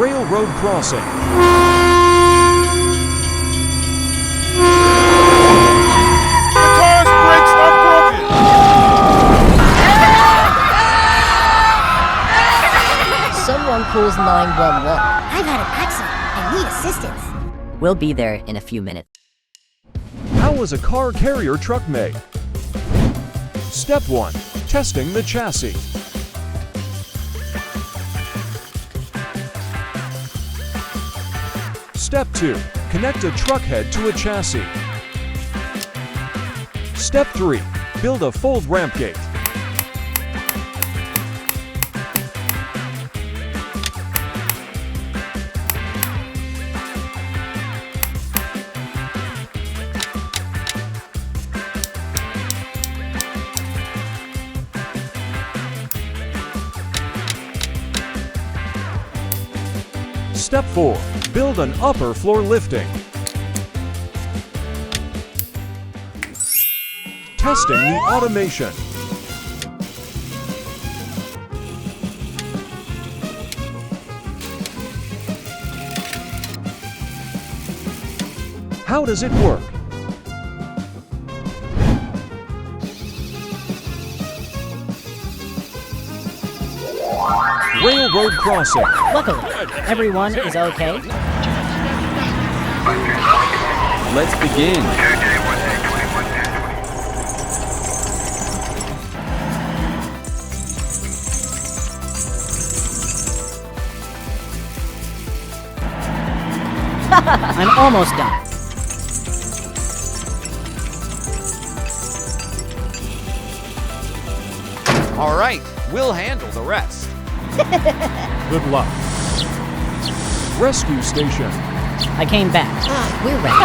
railroad crossing. The car's brakes are broken! Someone calls 911. I've had an accident and need assistance. We'll be there in a few minutes. How was a car carrier truck made? Step 1. Testing the chassis. Step 2. Connect a truck head to a chassis. Step 3. Build a fold ramp gate. Step 4. Build an upper floor lifting. Testing the automation. How does it work? Railroad crossing. Luckily, everyone is okay. Let's begin. I'm almost done. All right, we'll handle the rest. Good luck. Rescue station. I came back. We're ready.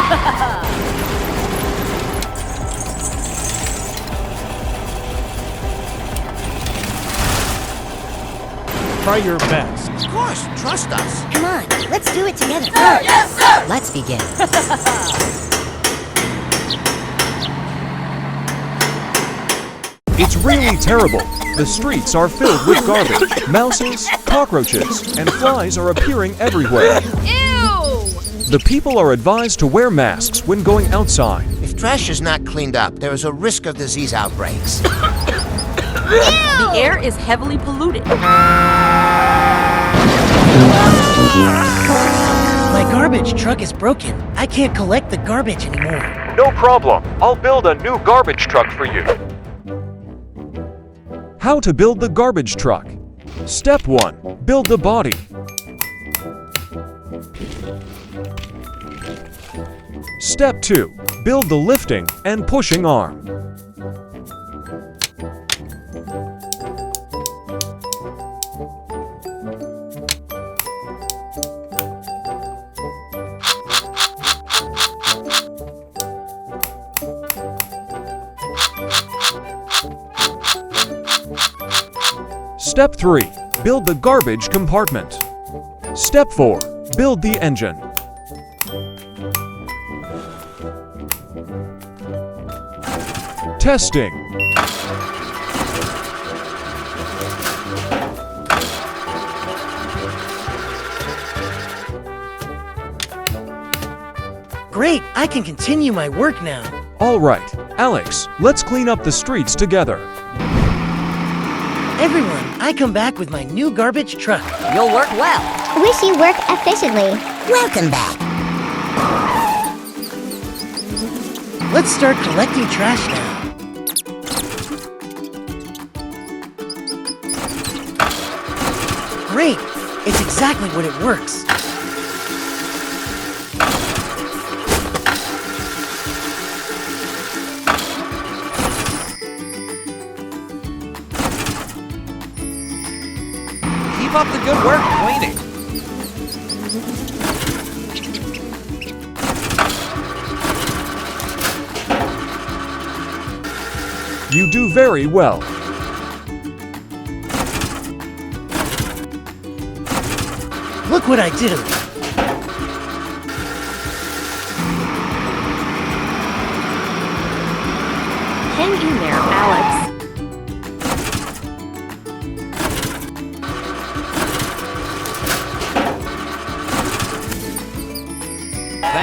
Try your best. Of course, trust us. Come on, let's do it together. Sir, yes, sir! Let's begin. It's really terrible. The streets are filled with garbage. Mouses, cockroaches, and flies are appearing everywhere. Ew! The people are advised to wear masks when going outside. If trash is not cleaned up, there is a risk of disease outbreaks. The air is heavily polluted. My garbage truck is broken. I can't collect the garbage anymore. No problem. I'll build a new garbage truck for you. How to build the garbage truck. Step 1. Build the body. Step 2. Build the lifting and pushing arm. Step 3. Build the garbage compartment. Step 4. Build the engine. Testing. Great, I can continue my work now. All right, Alex, let's clean up the streets together. Everyone, I come back with my new garbage truck. You'll work well. Wish you worked efficiently. Welcome back. Let's start collecting trash now. Great, it's exactly what it works. Keep up the good work cleaning. You do very well. Look what I did. Hang in there, Alex.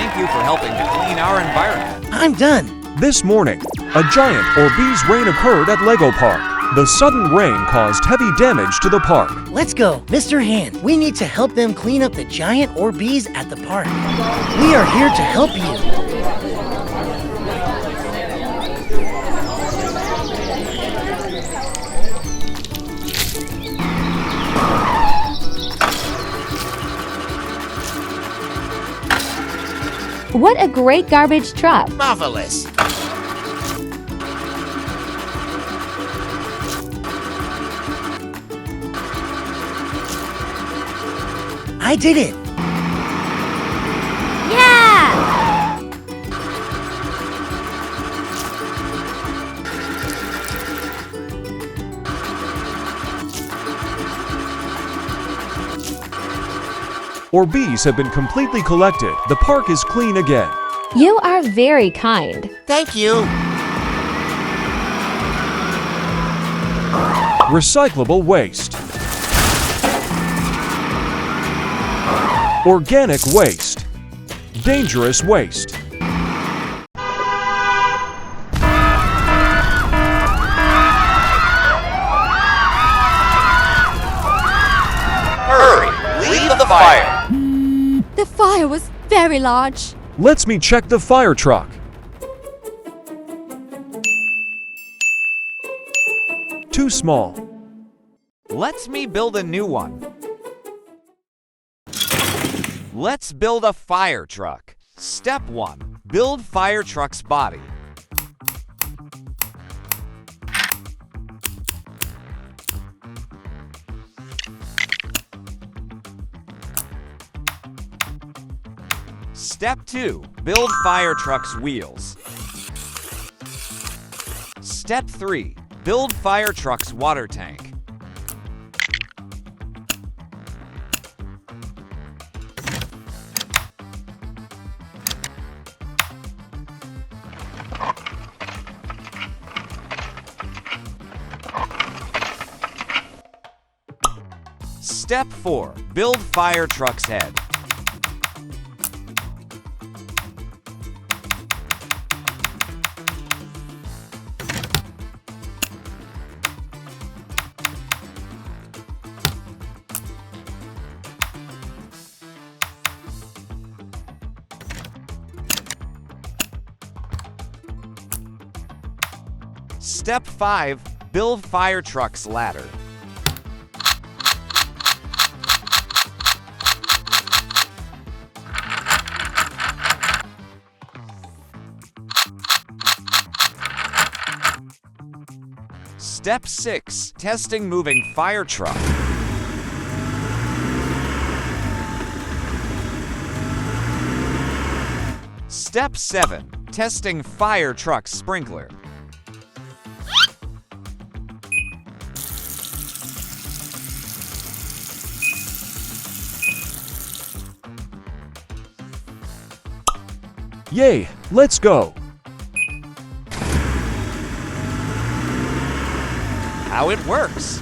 Thank you for helping to clean our environment. I'm done. This morning, a giant Orbeez rain occurred at Lego Park. The sudden rain caused heavy damage to the park. Let's go. Mr. Hand, we need to help them clean up the giant Orbeez at the park. We are here to help you. What a great garbage truck! Marvelous. I did it. Yeah! Orbeez have been completely collected. The park is clean again. You are very kind. Thank you. Recyclable waste. Organic waste. Dangerous waste. Hurry! Leave the fire! The fire was very large. Let's me check the fire truck. Too small. Let's me build a new one. Let's build a fire truck. Step 1. Build fire truck's body. Step 2. Build fire truck's wheels. Step 3. Build fire truck's water tank. Step 4. Build fire truck's head. Step 5. Build fire truck's ladder. Step 6. Testing moving fire truck. Step 7. Testing fire truck sprinkler. Yay! Let's go! How it works.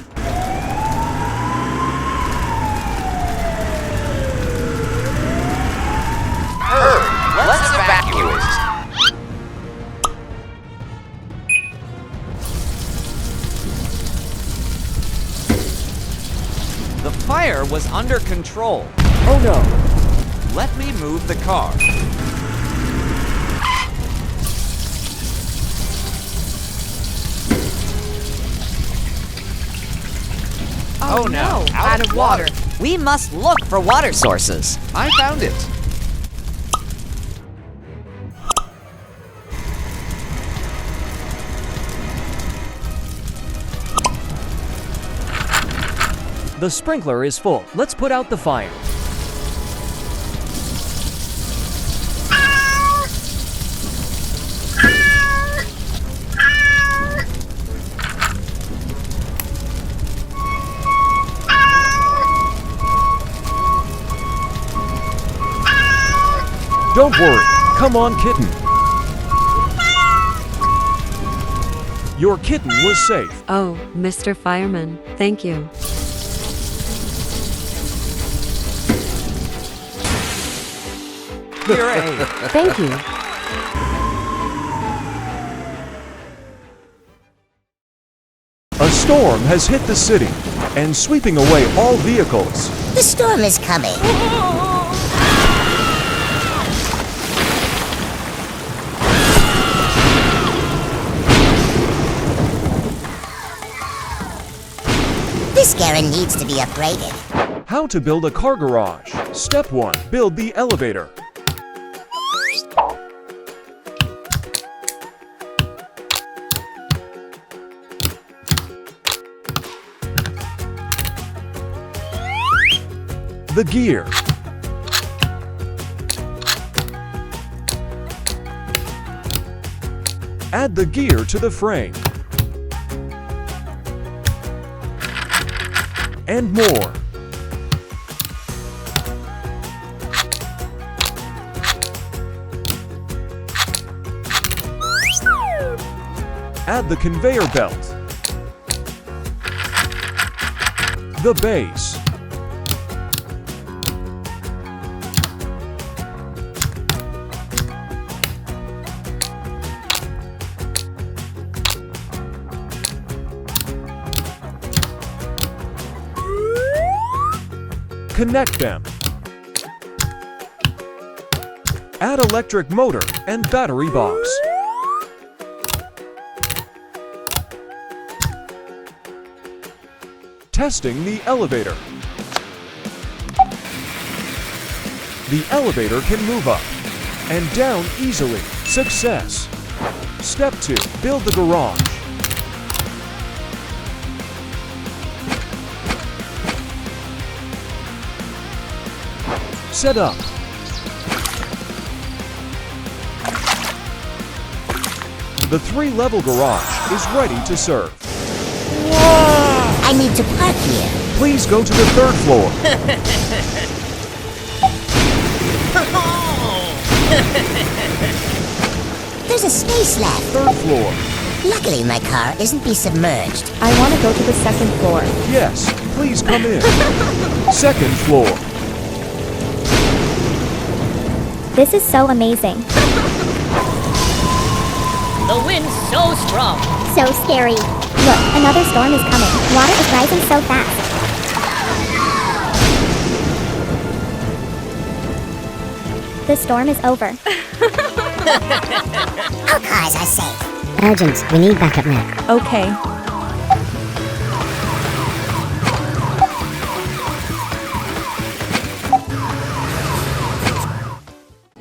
Hurry! Let's evacuate. The fire was under control. Oh no! Let me move the car. Oh no, out of water. We must look for water sources. I found it. The sprinkler is full. Let's put out the fire. Don't worry. Come on, kitten. Your kitten was safe. Oh, Mr. Fireman, thank you. You're A. Thank you. A storm has hit the city and sweeping away all vehicles. The storm is coming. This garage needs to be upgraded. How to build a car garage. Step 1. Build the elevator. The gear. Add the gear to the frame. And more. Add the conveyor belt. The base. Connect them. Add electric motor and battery box. Testing the elevator. The elevator can move up and down easily. Success. Step 2. Build the garage. Set up. The 3-level garage is ready to serve. I need to park here. Please go to the 3rd floor. There's a space left. 3rd floor. Luckily, my car isn't be submerged. I want to go to the 2nd floor. Yes, please come in. 2nd floor. This is so amazing. The wind's so strong. So scary. Look, another storm is coming. Water is rising so fast. The storm is over. All cars are safe. Urgent. We need backup now. Okay.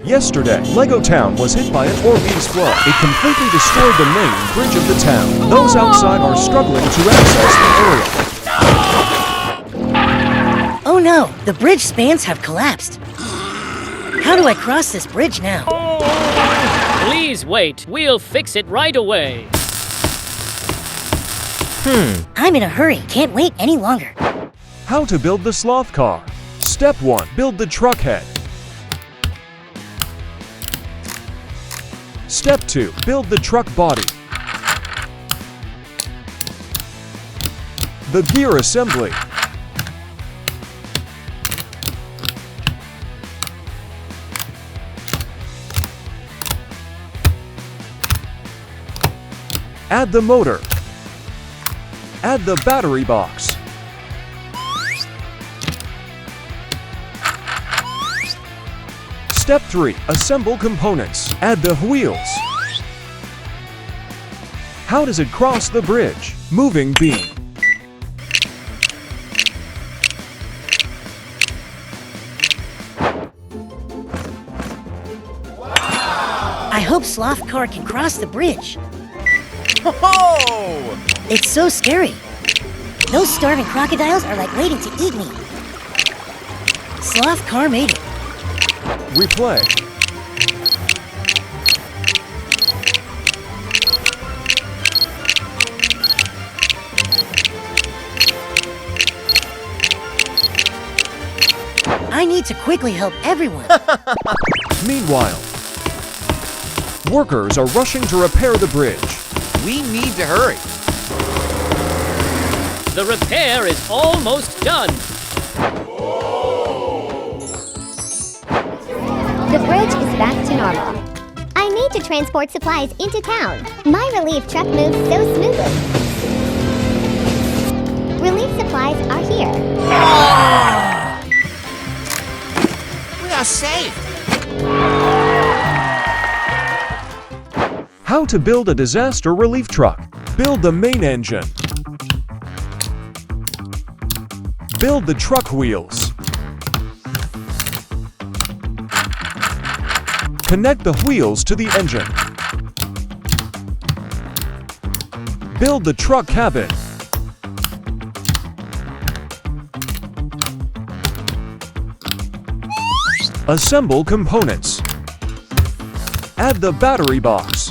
Yesterday, Lego Town was hit by an Orbeez flood. It completely destroyed the main bridge of the town. Those outside are struggling to access the area. Oh no, the bridge spans have collapsed. How do I cross this bridge now? Please wait. We'll fix it right away. I'm in a hurry. Can't wait any longer. How to build the sloth car. Step 1. Build the truck head. Step 2. Build the truck body. The gear assembly. Add the motor. Add the battery box. Step 3. Assemble components. Add the wheels. How does it cross the bridge? Moving beam. I hope Sloth Car can cross the bridge. Ho-ho! It's so scary. Those starving crocodiles are like waiting to eat me. Sloth Car made it. Replay. I need to quickly help everyone. Meanwhile, workers are rushing to repair the bridge. We need to hurry. The repair is almost done. The bridge is back to normal. I need to transport supplies into town. My relief truck moves so smoothly. Relief supplies are here. We are safe. How to build a disaster relief truck. Build the main engine. Build the truck wheels. Connect the wheels to the engine. Build the truck cabin. Assemble components. Add the battery box.